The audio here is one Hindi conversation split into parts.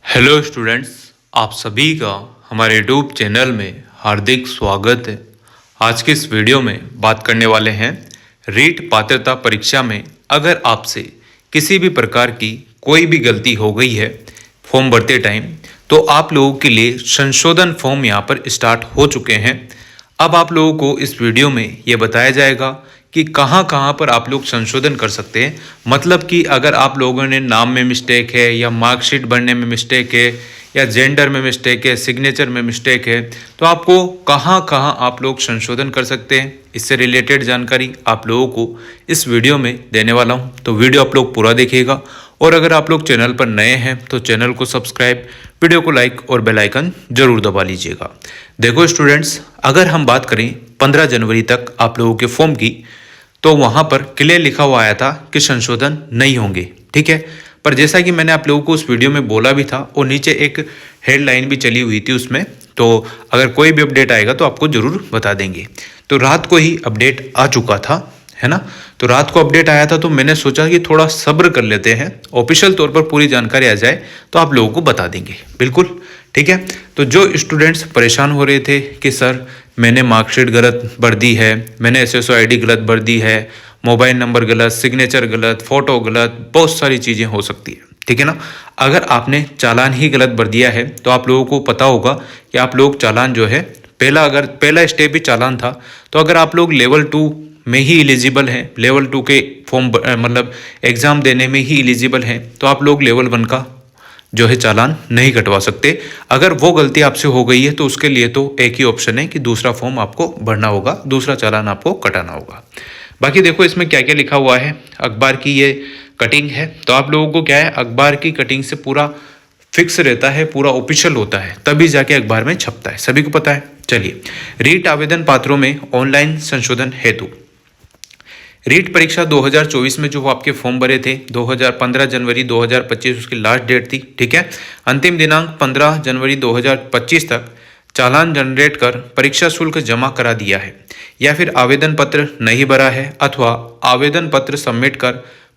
हेलो स्टूडेंट्स, आप सभी का हमारे यूट्यूब चैनल में हार्दिक स्वागत है। आज के इस वीडियो में बात करने वाले हैं रीट पात्रता परीक्षा में अगर आपसे किसी भी प्रकार की कोई भी गलती हो गई है फॉर्म भरते टाइम, तो आप लोगों के लिए संशोधन फॉर्म यहाँ पर स्टार्ट हो चुके हैं। अब आप लोगों को इस वीडियो में ये बताया जाएगा कि कहाँ कहाँ पर आप लोग संशोधन कर सकते हैं। मतलब कि अगर आप लोगों ने नाम में मिस्टेक है या मार्कशीट भरने में मिस्टेक है या जेंडर में मिस्टेक है, सिग्नेचर में मिस्टेक है, तो आपको कहाँ कहाँ आप लोग संशोधन कर सकते हैं, इससे रिलेटेड जानकारी आप लोगों को इस वीडियो में देने वाला हूँ। तो वीडियो आप लोग पूरा देखिएगा और अगर आप लोग चैनल पर नए हैं तो चैनल को सब्सक्राइब, वीडियो को लाइक और बेल आइकन जरूर दबा लीजिएगा। देखो स्टूडेंट्स, अगर हम बात करें 15 जनवरी तक आप लोगों के फॉर्म की, तो वहाँ पर क्लियर लिखा हुआ आया था कि संशोधन नहीं होंगे, ठीक है। पर जैसा कि मैंने आप लोगों को उस वीडियो में बोला भी था और नीचे एक हेडलाइन भी चली हुई थी उसमें, तो अगर कोई भी अपडेट आएगा तो आपको ज़रूर बता देंगे। तो रात को ही अपडेट आ चुका था, है ना। तो रात को अपडेट आया था तो मैंने सोचा कि थोड़ा सब्र कर लेते हैं, ऑफिशियल तौर पर पूरी जानकारी आ जाए तो आप लोगों को बता देंगे, बिल्कुल ठीक है। तो जो स्टूडेंट्स परेशान हो रहे थे कि सर मैंने मार्कशीट गलत भर दी है, मैंने SSO ID गलत भर दी है, मोबाइल नंबर गलत, सिग्नेचर गलत, फोटो गलत, बहुत सारी चीज़ें हो सकती है, ठीक है ना। अगर आपने चालान ही गलत भर दिया है तो आप लोगों को पता होगा कि आप लोग चालान जो है पहला स्टेप ही चालान था, तो अगर आप लोग लेवल 2 में ही एलिजिबल हैं, लेवल 2 के फॉर्म मतलब एग्ज़ाम देने में ही एलिजिबल हैं, तो आप लोग लेवल 1 का जो है चालान नहीं कटवा सकते। अगर वो गलती आपसे हो गई है तो उसके लिए तो एक ही ऑप्शन है कि दूसरा फॉर्म आपको भरना होगा, दूसरा चालान आपको कटाना होगा। बाकी देखो इसमें क्या क्या लिखा हुआ है। अखबार की ये कटिंग है, तो आप लोगों को क्या है, अखबार की कटिंग से पूरा फिक्स रहता है, पूरा ऑफिशियल होता है, तभी जाके अखबार में छपता है, सभी को पता है। चलिए, रीट आवेदन पात्रों में ऑनलाइन संशोधन हेतु रीट परीक्षा 2024 में जो आपके फॉर्म भरे थे 15 जनवरी 2025 उसकी लास्ट डेट थी, ठीक है। अंतिम दिनांक 15 जनवरी 2025 तक चालान जनरेट कर परीक्षा शुल्क जमा करा दिया है या फिर आवेदन पत्र नहीं भरा है अथवा आवेदन पत्र सबमिट कर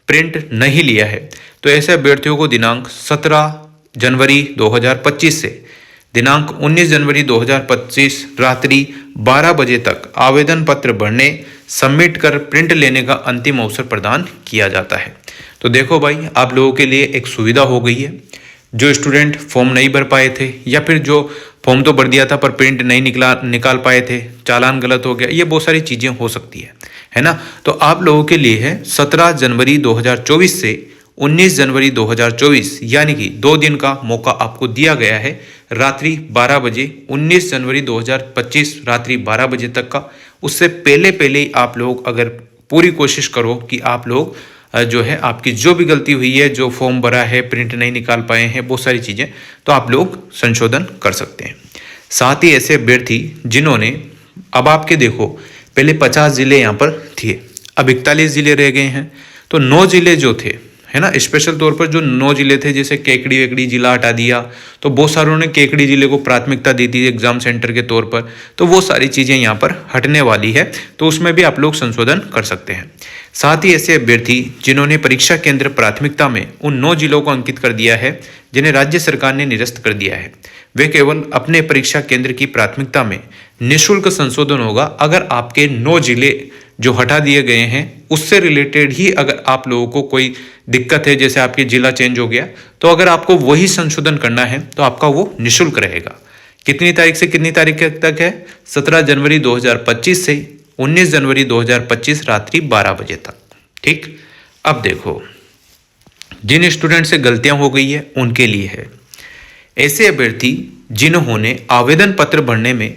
प्रिंट नहीं लिया है, तो ऐसे अभ्यर्थियों को दिनांक 17 जनवरी 2025 से दिनांक 19 जनवरी 2025 रात्रि 12 बजे तक आवेदन पत्र भरने, सबमिट कर प्रिंट लेने का अंतिम अवसर प्रदान किया जाता है। तो देखो भाई, आप लोगों के लिए एक सुविधा हो गई है। जो स्टूडेंट फॉर्म नहीं भर पाए थे या फिर जो फॉर्म तो भर दिया था पर प्रिंट नहीं निकाल पाए थे, चालान गलत हो गया, ये बहुत सारी चीज़ें हो सकती है ना। तो आप लोगों के लिए है 17 जनवरी 2024 से 19 जनवरी 2024 यानी कि 2 दिन का मौका आपको दिया गया है, रात्रि 12 बजे 19 जनवरी 2025 रात्रि 12 बजे तक का। उससे पहले ही आप लोग अगर पूरी कोशिश करो कि आप लोग जो है आपकी जो भी गलती हुई है, जो फॉर्म भरा है, प्रिंट नहीं निकाल पाए हैं, बहुत सारी चीज़ें, तो आप लोग संशोधन कर सकते हैं। साथ ही ऐसे अभ्यर्थी जिन्होंने, अब आपके देखो पहले 50 ज़िले यहाँ पर थे, अब 41 ज़िले रह गए हैं, तो 9 ज़िले जो थे, है ना, स्पेशल तौर पर जो 9 ज़िले थे, जैसे केकड़ी वेकड़ी जिला हटा दिया, तो बहुत सारों ने केकड़ी ज़िले को प्राथमिकता दी थी एग्जाम सेंटर के तौर पर, तो वो सारी चीज़ें यहाँ पर हटने वाली है, तो उसमें भी आप लोग संशोधन कर सकते हैं। साथ ही ऐसे अभ्यर्थी जिन्होंने परीक्षा केंद्र प्राथमिकता में उन 9 जिलों को अंकित कर दिया है जिन्हें राज्य सरकार ने निरस्त कर दिया है, वे केवल अपने परीक्षा केंद्र की प्राथमिकता में निःशुल्क संशोधन होगा। अगर आपके 9 जिले जो हटा दिए गए हैं उससे रिलेटेड ही अगर आप लोगों को कोई दिक्कत है, जैसे आपके जिला चेंज हो गया, तो अगर आपको वही संशोधन करना है तो आपका वो निःशुल्क रहेगा। कितनी तारीख से कितनी तारीख तक है? 17 जनवरी 2025 से 19 जनवरी 2025 रात्रि 12 बजे तक, ठीक। अब देखो, जिन स्टूडेंट से गलतियां हो गई है उनके लिए है ऐसे अभ्यर्थी जिन्होंने आवेदन पत्र भरने में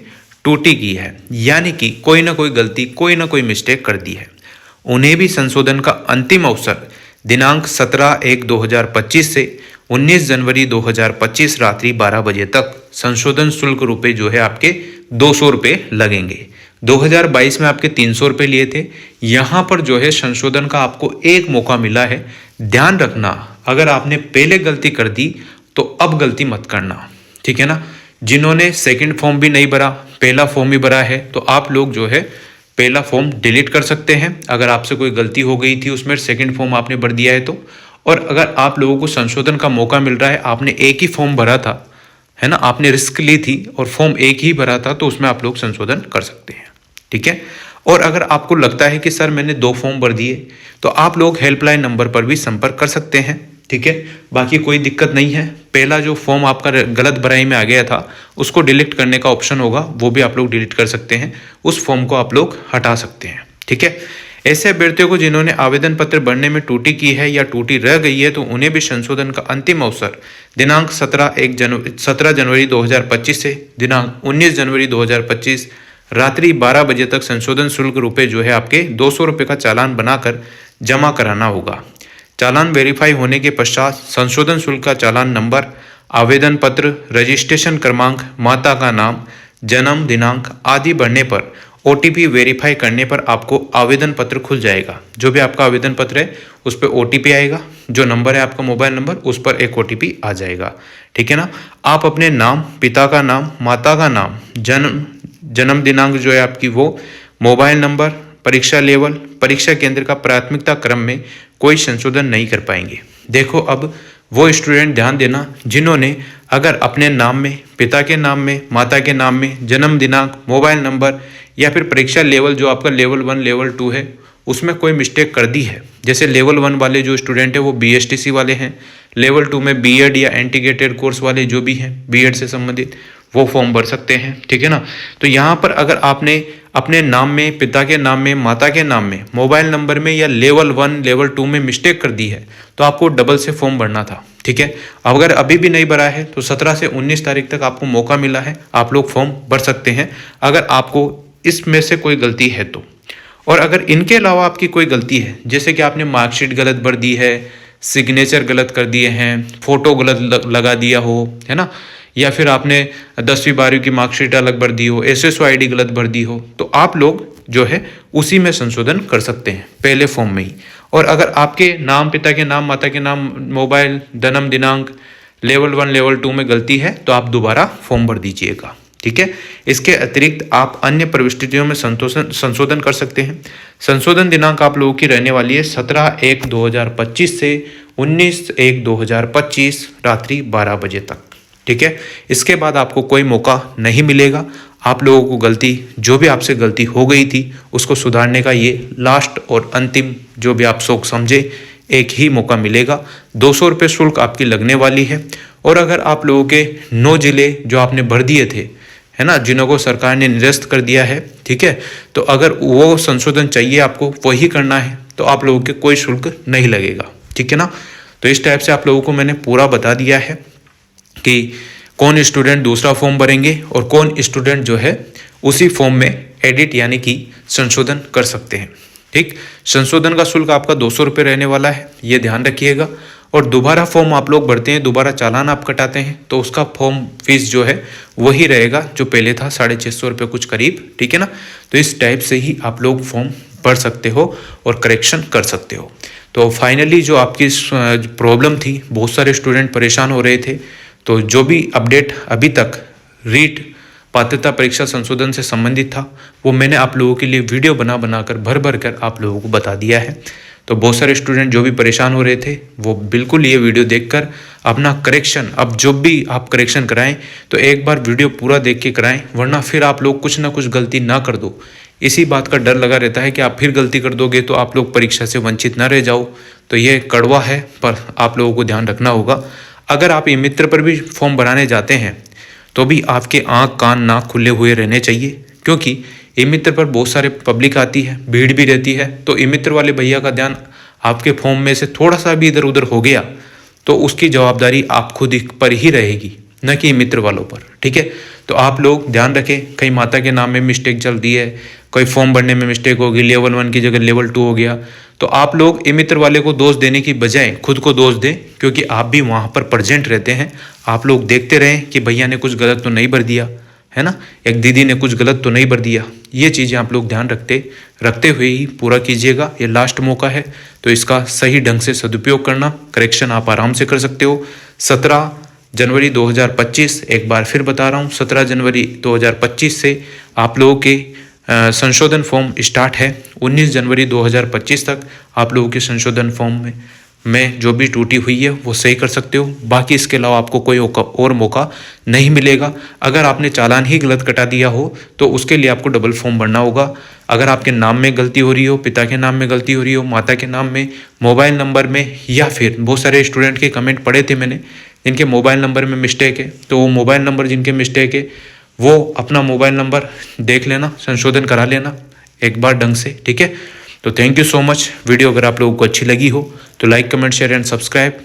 त्रुटि की है, यानी कि कोई ना कोई गलती, कोई ना कोई मिस्टेक कर दी है, उन्हें भी संशोधन का अंतिम अवसर दिनांक 17/1/2025 से 19 जनवरी 2025 रात्रि 12 बजे तक संशोधन शुल्क रुपए जो है आपके 200 रुपये लगेंगे। 2022 में आपके 300 रुपये लिए थे, यहाँ पर जो है संशोधन का आपको एक मौका मिला है। ध्यान रखना, अगर आपने पहले गलती कर दी तो अब गलती मत करना, ठीक है ना। जिन्होंने सेकंड फॉर्म भी नहीं भरा, पहला फॉर्म ही भरा है, तो आप लोग जो है पहला फॉर्म डिलीट कर सकते हैं अगर आपसे कोई गलती हो गई थी उसमें, सेकंड फॉर्म आपने भर दिया है तो। और अगर आप लोगों को संशोधन का मौका मिल रहा है, आपने एक ही फॉर्म भरा था, है ना, आपने रिस्क ली थी और फॉर्म एक ही भरा था, तो उसमें आप लोग संशोधन कर सकते हैं। ठीक है। और अगर आपको लगता है कि सर मैंने 2 फॉर्म भर दिए, तो आप लोग हेल्पलाइन नंबर पर भी संपर्क कर सकते हैं। ठीक है, बाकी कोई दिक्कत नहीं है। पहला जो फॉर्म आपका गलत भराई में आ गया था, उसको डिलीट करने का ऑप्शन होगा, वो भी आप लोग डिलीट कर सकते हैं, उस फॉर्म को आप लोग हटा सकते हैं। ठीक है। ऐसे अभ्यर्थियों को जिन्होंने आवेदन पत्र भरने में त्रुटि की है या त्रुटि रह गई है, तो उन्हें भी संशोधन का अंतिम अवसर दिनांक 17 जनवरी 2025 से दिनांक 19 जनवरी 2025 रात्रि 12 बजे तक संशोधन शुल्क रुपये जो है आपके 200 रुपये का चालान बनाकर जमा कराना होगा। चालान वेरीफाई होने के पश्चात संशोधन शुल्क का चालान नंबर, आवेदन पत्र, रजिस्ट्रेशन क्रमांक, माता का नाम, जन्म दिनांक आदि भरने पर OTP वेरीफाई करने पर आपको आवेदन पत्र खुल जाएगा। जो भी आपका आवेदन पत्र है उस पर OTP आएगा, जो नंबर है आपका मोबाइल नंबर, उस पर एक OTP आ जाएगा। ठीक है ना। आप अपने नाम, पिता का नाम, माता का नाम, जन्म दिनांक जो है आपकी वो, मोबाइल नंबर, परीक्षा लेवल, परीक्षा केंद्र का प्राथमिकता क्रम में कोई संशोधन नहीं कर पाएंगे। देखो, अब वो स्टूडेंट ध्यान देना जिन्होंने अगर अपने नाम में, पिता के नाम में, माता के नाम में, जन्म दिनांक, मोबाइल नंबर या फिर परीक्षा लेवल जो आपका लेवल 1 लेवल 2 है उसमें कोई मिस्टेक कर दी है। जैसे लेवल 1 वाले जो स्टूडेंट है वो BSTC वाले हैं, लेवल 2 में B.Ed या इंटीग्रेटेड कोर्स वाले जो भी हैं B.Ed से संबंधित, वो फॉर्म भर सकते हैं। ठीक है ना। तो यहाँ पर अगर आपने अपने नाम में, पिता के नाम में, माता के नाम में, मोबाइल नंबर में या लेवल 1 लेवल 2 में मिस्टेक कर दी है, तो आपको डबल से फॉर्म भरना था। ठीक है। अगर अभी भी नहीं भरा है तो 17 से 19 तारीख तक आपको मौका मिला है, आप लोग फॉर्म भर सकते हैं अगर आपको इसमें से कोई गलती है तो। और अगर इनके अलावा आपकी कोई गलती है, जैसे कि आपने मार्कशीट गलत भर दी है, सिग्नेचर गलत कर दिए हैं, फोटो गलत लगा दिया हो, है ना, या फिर आपने 10वीं 12वीं की मार्कशीट अलग भर दी हो, SSO ID गलत भर दी हो, तो आप लोग जो है उसी में संशोधन कर सकते हैं, पहले फॉर्म में ही। और अगर आपके नाम, पिता के नाम, माता के नाम, मोबाइल, जन्म दिनांक, लेवल 1 लेवल 2 में गलती है तो आप दोबारा फॉर्म भर दीजिएगा। ठीक है। इसके अतिरिक्त आप अन्य प्रविष्टियों में संशोधन कर सकते हैं। संशोधन दिनांक आप लोगों की रहने वाली है 17/1/2025 से 19/1/2025 रात्रि 12 बजे तक। ठीक है। इसके बाद आपको कोई मौका नहीं मिलेगा। आप लोगों को गलती, जो भी आपसे गलती हो गई थी उसको सुधारने का ये लास्ट और अंतिम, जो भी आप सोच समझे, एक ही मौका मिलेगा। 200 रुपये शुल्क आपकी लगने वाली है। और अगर आप लोगों के 9 जिले जो आपने भर दिए थे, है ना, जिन्हों को सरकार ने निरस्त कर दिया है, ठीक है, तो अगर वो संशोधन चाहिए आपको, वही करना है, तो आप लोगों के कोई शुल्क नहीं लगेगा। ठीक है ना। तो इस टाइप से आप लोगों को मैंने पूरा बता दिया है कि कौन स्टूडेंट दूसरा फॉर्म भरेंगे और कौन स्टूडेंट जो है उसी फॉर्म में एडिट यानी कि संशोधन कर सकते हैं। ठीक। संशोधन का शुल्क आपका 200 रुपये रहने वाला है, ये ध्यान रखिएगा। और दोबारा फॉर्म आप लोग भरते हैं, दोबारा चालान आप कटाते हैं, तो उसका फॉर्म फीस जो है वही रहेगा जो पहले था, 650 रुपये कुछ करीब। ठीक है ना। तो इस टाइप से ही आप लोग फॉर्म भर सकते हो और करेक्शन कर सकते हो। तो फाइनली जो आपकी प्रॉब्लम थी, बहुत सारे स्टूडेंट परेशान हो रहे थे, तो जो भी अपडेट अभी तक रीट पात्रता परीक्षा संशोधन से संबंधित था वो मैंने आप लोगों के लिए वीडियो बनाकर भर कर आप लोगों को बता दिया है। तो बहुत सारे स्टूडेंट जो भी परेशान हो रहे थे वो बिल्कुल ये वीडियो देखकर अपना करेक्शन, अब जब भी आप करेक्शन कराएं तो एक बार वीडियो पूरा देख के कराएं, वरना फिर आप लोग कुछ ना कुछ गलती ना कर दो। इसी बात का डर लगा रहता है कि आप फिर गलती कर दोगे तो आप लोग परीक्षा से वंचित ना रह जाओ। तो ये कड़वा है, पर आप लोगों को ध्यान रखना होगा। अगर आप ई मित्र पर भी फॉर्म भराने जाते हैं तो भी आपके आँख कान नाक खुले हुए रहने चाहिए, क्योंकि ई मित्र पर बहुत सारे पब्लिक आती है, भीड़ भी रहती है। तो ई मित्र वाले भैया का ध्यान आपके फॉर्म में से थोड़ा सा भी इधर उधर हो गया तो उसकी जवाबदारी आप खुद पर ही रहेगी, न कि ई मित्र वालों पर। ठीक है। तो आप लोग ध्यान रखें, कहीं माता के नाम में मिस्टेक चल रही है, कोई फॉर्म भरने में मिस्टेक होगी, लेवल 1 की जगह लेवल 2 हो गया, तो आप लोग ई मित्र वाले को दोष देने की बजाय खुद को दोष दें, क्योंकि आप भी वहाँ पर प्रेजेंट रहते हैं। आप लोग देखते रहें कि भैया ने कुछ गलत तो नहीं भर दिया, है ना, एक दीदी ने कुछ गलत तो नहीं भर दिया। ये चीज़ें आप लोग ध्यान रखते हुए ही पूरा कीजिएगा। ये लास्ट मौका है, तो इसका सही ढंग से सदुपयोग करना। करेक्शन आप आराम से कर सकते हो। 17 जनवरी 2025, एक बार फिर बता रहा हूँ, 17 जनवरी 2025 से आप लोगों के संशोधन फॉर्म स्टार्ट है। 19 जनवरी 2025 तक आप लोगों के संशोधन फॉर्म में में जो भी त्रुटि हुई है वो सही कर सकते हो। बाकी इसके अलावा आपको कोई और मौका नहीं मिलेगा। अगर आपने चालान ही गलत कटा दिया हो तो उसके लिए आपको डबल फॉर्म भरना होगा। अगर आपके नाम में गलती हो रही हो, पिता के नाम में गलती हो रही हो, माता के नाम में, मोबाइल नंबर में, या फिर बहुत सारे स्टूडेंट के कमेंट पढ़े थे मैंने जिनके मोबाइल नंबर में मिस्टेक है, तो वो मोबाइल नंबर जिनके मिस्टेक है वो अपना मोबाइल नंबर देख लेना, संशोधन करा लेना एक बार ढंग से, ठीक है। तो thank you so much. Video अगर आप लोगों को अच्छी लगी हो तो like, comment, share and subscribe.